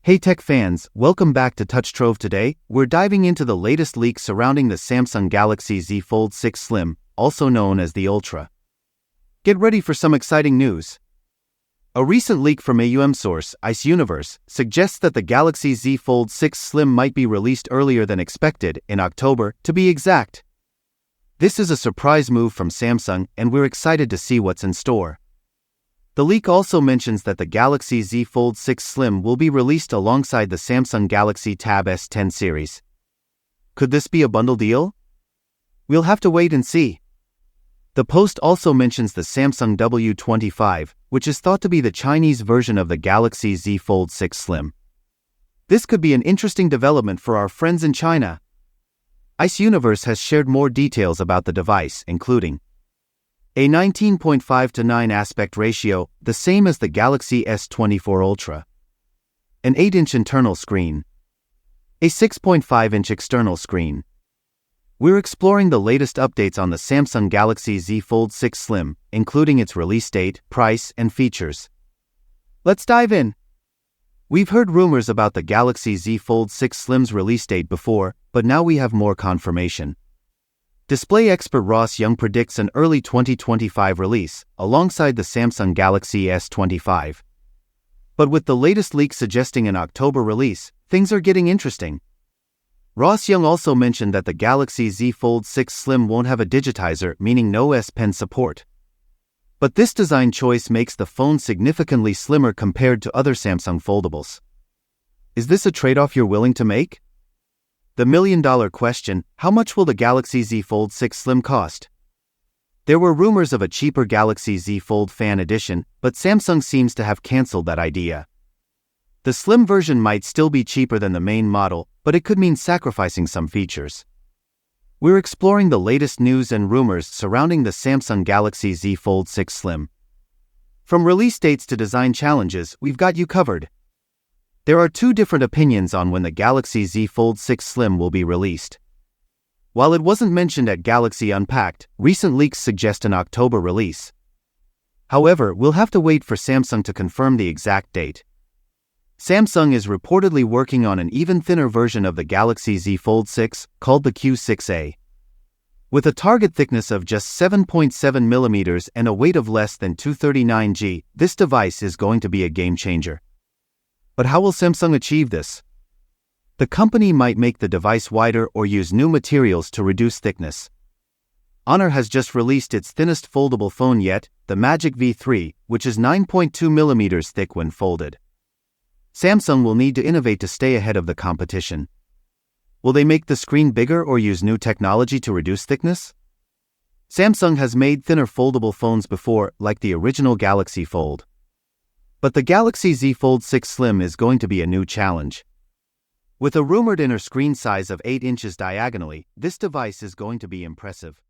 Hey tech fans, welcome back to Touch Trove. Today, we're diving into the latest leaks surrounding the Samsung Galaxy Z Fold 6 Slim, also known as the Ultra. Get ready for some exciting news. A recent leak from AUM source, Ice Universe, suggests that the Galaxy Z Fold 6 Slim might be released earlier than expected, in October, to be exact. This is a surprise move from Samsung, and we're excited to see what's in store. The leak also mentions that the Galaxy Z Fold 6 Slim will be released alongside the Samsung Galaxy Tab S10 series. Could this be a bundle deal? We'll have to wait and see. The post also mentions the Samsung W25, which is thought to be the Chinese version of the Galaxy Z Fold 6 Slim. This could be an interesting development for our friends in China. Ice Universe has shared more details about the device, including a 19.5:9 aspect ratio, the same as the Galaxy S24 Ultra. An 8-inch internal screen. A 6.5-inch external screen. We're exploring the latest updates on the Samsung Galaxy Z Fold 6 Slim, including its release date, price, and features. Let's dive in. We've heard rumors about the Galaxy Z Fold 6 Slim's release date before, but now we have more confirmation. Display expert Ross Young predicts an early 2025 release, alongside the Samsung Galaxy S25. But with the latest leak suggesting an October release, things are getting interesting. Ross Young also mentioned that the Galaxy Z Fold 6 Slim won't have a digitizer, meaning no S Pen support. But this design choice makes the phone significantly slimmer compared to other Samsung foldables. Is this a trade-off you're willing to make? The million-dollar question: how much will the Galaxy Z Fold 6 Slim cost? There were rumors of a cheaper Galaxy Z Fold Fan Edition, but Samsung seems to have cancelled that idea. The Slim version might still be cheaper than the main model, but it could mean sacrificing some features. We're exploring the latest news and rumors surrounding the Samsung Galaxy Z Fold 6 Slim. From release dates to design challenges, we've got you covered. There are two different opinions on when the Galaxy Z Fold 6 Slim will be released. While it wasn't mentioned at Galaxy Unpacked, recent leaks suggest an October release. However, we'll have to wait for Samsung to confirm the exact date. Samsung is reportedly working on an even thinner version of the Galaxy Z Fold 6, called the Q6A. With a target thickness of just 7.7 mm and a weight of less than 239 g, this device is going to be a game changer. But how will Samsung achieve this? The company might make the device wider or use new materials to reduce thickness. Honor has just released its thinnest foldable phone yet, the Magic V3, which is 9.2 mm thick when folded. Samsung will need to innovate to stay ahead of the competition. Will they make the screen bigger or use new technology to reduce thickness? Samsung has made thinner foldable phones before, like the original Galaxy Fold. But the Galaxy Z Fold 6 Slim is going to be a new challenge. With a rumored inner screen size of 8 inches diagonally, this device is going to be impressive.